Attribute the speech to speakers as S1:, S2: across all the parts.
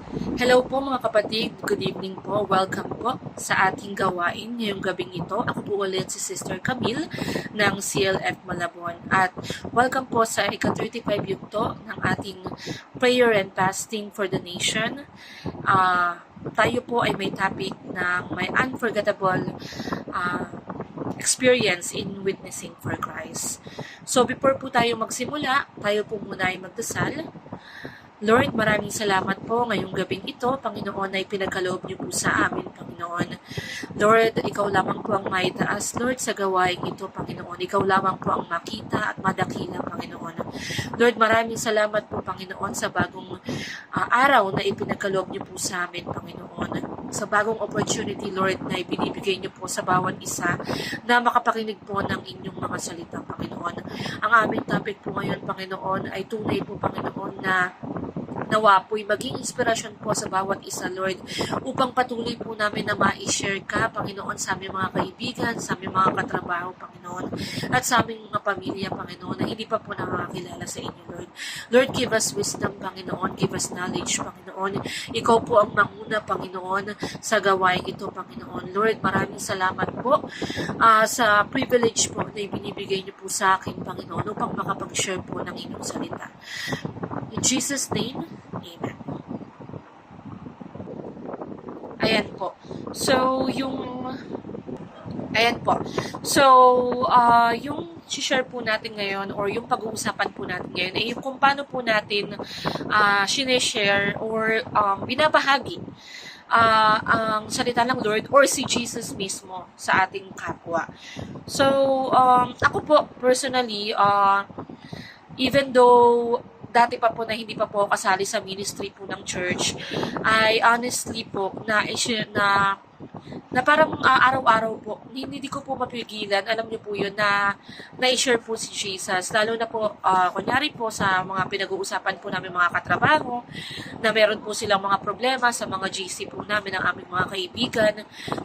S1: Hello po mga kapatid, good evening po, welcome po sa ating gawain ngayong gabing ito. Ako po ulit si Sister Camille ng CLF Malabon at welcome po sa ika-35 yugto ng ating prayer and fasting for the nation. Tayo po ay may topic na may unforgettable experience in witnessing for Christ. So before po tayo magsimula, tayo po muna ay magdasal. Lord, maraming salamat po ngayong gabing ito. Panginoon, ay pinagkaloob niyo po sa amin, Panginoon. Lord, ikaw lamang po ang maitaas, Lord, sa gawain ito, Panginoon. Ikaw lamang po ang makita at madakila, Panginoon. Lord, maraming salamat po, Panginoon, sa bagong araw na ipinagkaloob niyo po sa amin, Panginoon. Sa bagong opportunity, Lord, na ibinibigay niyo po sa bawat isa na makapakinig po ng inyong mga salita, Panginoon. Ang aming topic po ngayon, Panginoon, ay tunay po, Panginoon, na nawa po'y maging inspirasyon po sa bawat isa, Lord, upang patuloy po namin na ma-share ka, Panginoon, sa aming mga kaibigan, sa aming mga katrabaho, Panginoon, at sa aming mga pamilya, Panginoon, na hindi pa po nakakakilala sa inyo, Lord. Lord, give us wisdom, Panginoon, give us knowledge, Panginoon. Ikaw po ang manguna, Panginoon, sa gawain ito, Panginoon. Lord, maraming salamat po sa privilege po na ibinibigay niyo po sa akin, Panginoon, upang makapag-share po ng inyong salita. In Jesus' name, Amen. Ayan po. So, yung share po natin ngayon or yung pag-uusapan po natin ngayon ay yung kung paano po natin sineshare or binabahagi ang salita ng Lord or si Jesus mismo sa ating kapwa. So, ako po, personally, even though dati pa po na hindi pa po kasali sa ministry po ng church, ay honestly po na parang araw-araw po, hindi ko po mapigilan, alam niyo po yun, na na-share po si Jesus. Lalo na po, kunyari po sa mga pinag-uusapan po namin mga katrabaho, na meron po silang mga problema sa mga GC po namin, ang aming mga kaibigan.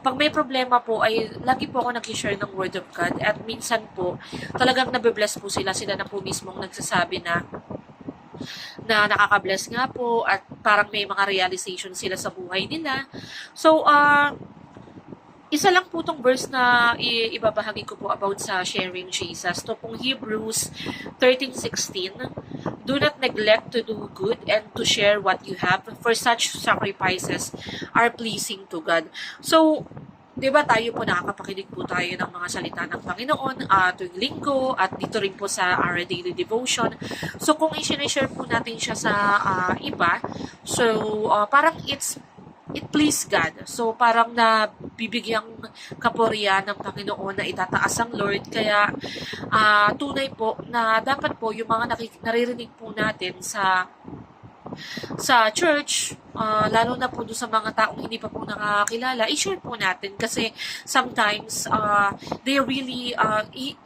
S1: Pag may problema po, ay lagi po ako nag-share ng Word of God. At minsan po, talagang nabibless po sila na po mismong nagsasabi na nakaka-bless nga po at parang may mga realization sila sa buhay nila. So, isa lang po tong verse na ibabahagi ko po about sa sharing Jesus. To pong Hebrews 13:16. Do not neglect to do good and to share what you have, for such sacrifices are pleasing to God. So, di ba tayo po nakakapakinig po tayo ng mga salita ng Panginoon tuwing linggo at dito rin po sa our daily devotion. So kung i-share po natin siya sa iba, so parang it please God. So parang nabibigyang kapurian ng Panginoon na itataas ang Lord. Kaya tunay po na dapat po yung mga naririnig po natin sa church, lalo na po doon sa mga taong hindi pa po nakakilala, i-share po natin kasi sometimes they really,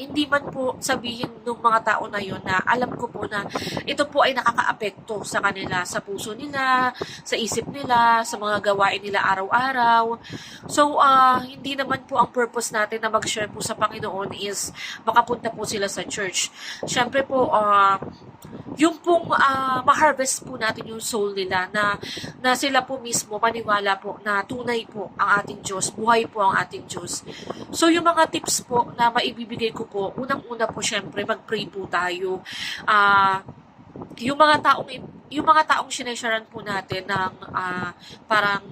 S1: hindi man po sabihin ng mga tao na yun na alam ko po na ito po ay nakakaapekto sa kanila, sa puso nila, sa isip nila, sa mga gawain nila araw-araw. So, hindi naman po ang purpose natin na mag-share po sa Panginoon is makapunta po sila sa church. Siyempre po, yung pong ma-harvest po natin yung soul nila na sila po mismo maniwala po na tunay po ang ating Diyos, buhay po ang ating Diyos. So yung mga tips po na maibibigay ko po, unang-una po syempre mag-pray po tayo. Yung mga taong sinesharan po natin ng parang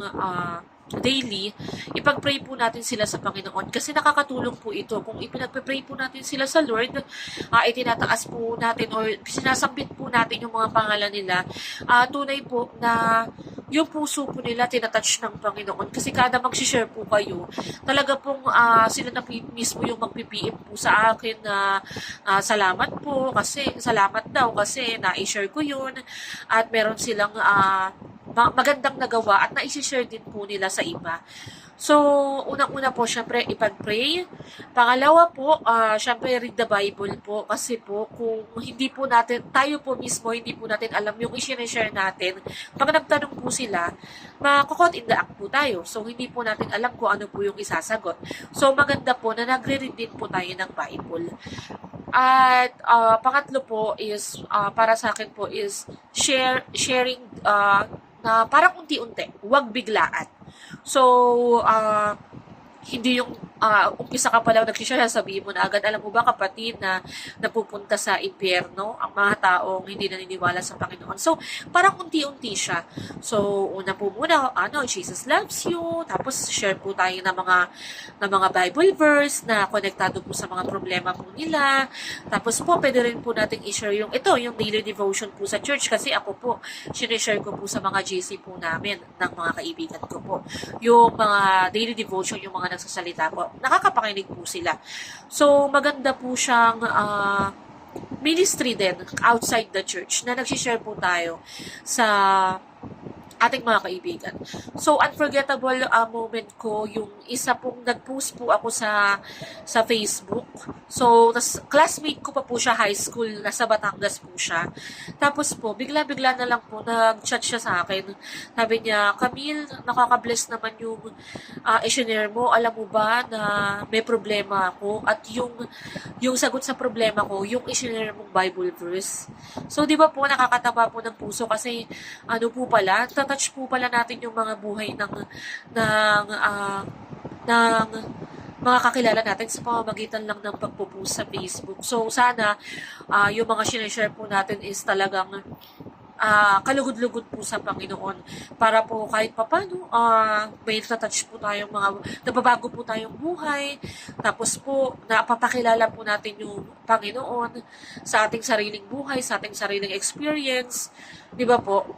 S1: daily, ipag-pray po natin sila sa Panginoon kasi nakakatulong po ito. Kung ipinagpe-pray po natin sila sa Lord, itinataas po natin or sinasambit po natin yung mga pangalan nila, tunay po na yung puso po nila tinatouch ng Panginoon kasi kada mag-share po kayo, talaga pong sila na mismo yung mag-PM po sa akin na salamat po kasi, salamat daw kasi na-share ko yun at meron silang magandang nagawa at na-share din po nila sa iba. So, unang-una po, syempre, ipag-pray. Pangalawa po, syempre, read the Bible po. Kasi po, kung hindi po natin, tayo po mismo, hindi po natin alam yung i-share natin, pag nagtanong po sila, makukot in the act po tayo. So, hindi po natin alam kung ano po yung isasagot. So, maganda po na nagre-read din po tayo ng Bible. At pangatlo po is, para sa akin po is, sharing na parang unti-unti, huwag biglaan. So, hindi yung umpisa ka pa lang nagsishare, sabihin mo na agad, alam mo ba kapatid na napupunta sa impyerno ang mga taong hindi naniniwala sa Panginoon. So, parang unti-unti siya. So, una po muna, Jesus loves you, tapos share po tayo ng mga Bible verse na konektado po sa mga problema po nila. Tapos po, pwede rin po natin i-share yung daily devotion po sa church kasi ako po, sinishare ko po sa mga GC po namin ng mga kaibigan ko po. Yung mga daily devotion, yung mga nagsasalita po, nakakapakinig po sila. So, maganda po siyang ministry din outside the church na nagsishare po tayo sa ating mga kaibigan. So, unforgettable moment ko, yung isa pong nag-post po ako sa Facebook. So, classmate ko pa po siya, high school, nasa Batangas po siya. Tapos po, bigla-bigla na lang po, nag-chat siya sa akin. Sabi niya, Camille, nakaka-bless naman yung i-share mo. Alam mo ba na may problema ako? At yung sagot sa problema ko, yung i-share mong Bible verse. So, di ba po, nakakataba po ng puso kasi ano po pala, touch po pala natin yung mga buhay ng mga kakilala natin sa pamamagitan lang ng pagpo-post sa Facebook. So, sana yung mga sinishare po natin is talagang kalugod-lugod po sa Panginoon para po kahit papano may touch po tayong nababago po tayong buhay, tapos po napapakilala po natin yung Panginoon sa ating sariling buhay, sa ating sariling experience, di ba po?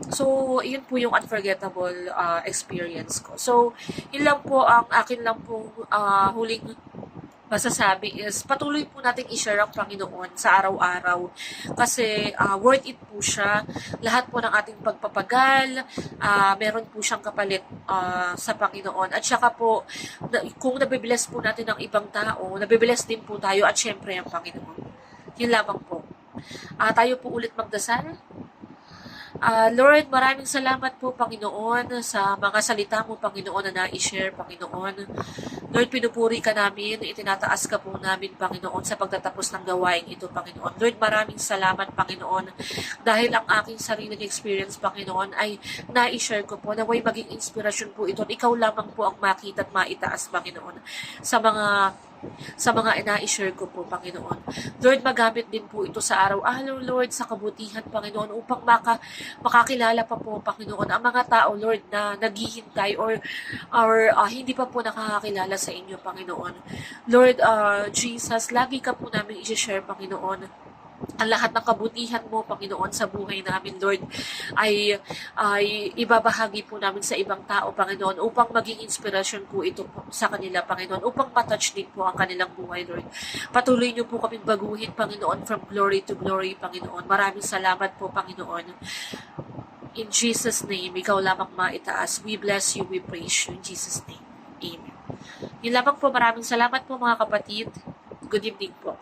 S1: So, yun po yung unforgettable experience ko. So, yun lang po ang akin lang po huling masasabi is patuloy po natin i-share ang Panginoon sa araw-araw kasi worth it po siya. Lahat po ng ating pagpapagal, meron po siyang kapalit sa Panginoon. At saka po, kung nabibless po natin ng ibang tao, nabibless din po tayo at syempre ang Panginoon. Yun lamang po. Tayo po ulit magdasal. Lord, maraming salamat po, Panginoon, sa mga salita mo, Panginoon, na na-share, Panginoon. Lord, pinupuri ka namin, itinataas ka po namin, Panginoon, sa pagtatapos ng gawain ito, Panginoon. Lord, maraming salamat, Panginoon, dahil ang aking sariling experience, Panginoon, ay na-share ko po, naway maging inspirasyon po ito. Ikaw lamang po ang makita at maitaas, Panginoon, sa mga ina-share ko po, Panginoon. Lord, magamit din po ito sa araw-araw, Lord, sa kabutihan, Panginoon, upang makakilala pa po, Panginoon, ang mga tao, Lord, na naghihintay or hindi pa po nakakakilala sa inyo, Panginoon. Lord, Jesus, lagi ka po namin i-share, Panginoon, ang lahat ng kabutihan mo, Panginoon, sa buhay namin, Lord, ay ibabahagi po namin sa ibang tao, Panginoon, upang maging inspirasyon po ito po sa kanila, Panginoon, upang matouch din po ang kanilang buhay, Lord. Patuloy niyo po kaming baguhin, Panginoon, from glory to glory, Panginoon. Maraming salamat po, Panginoon. In Jesus' name, ikaw lamang maitaas. We bless you, we praise you. In Jesus' name, amen. Yun lamang po, maraming salamat po, mga kapatid. Good evening po.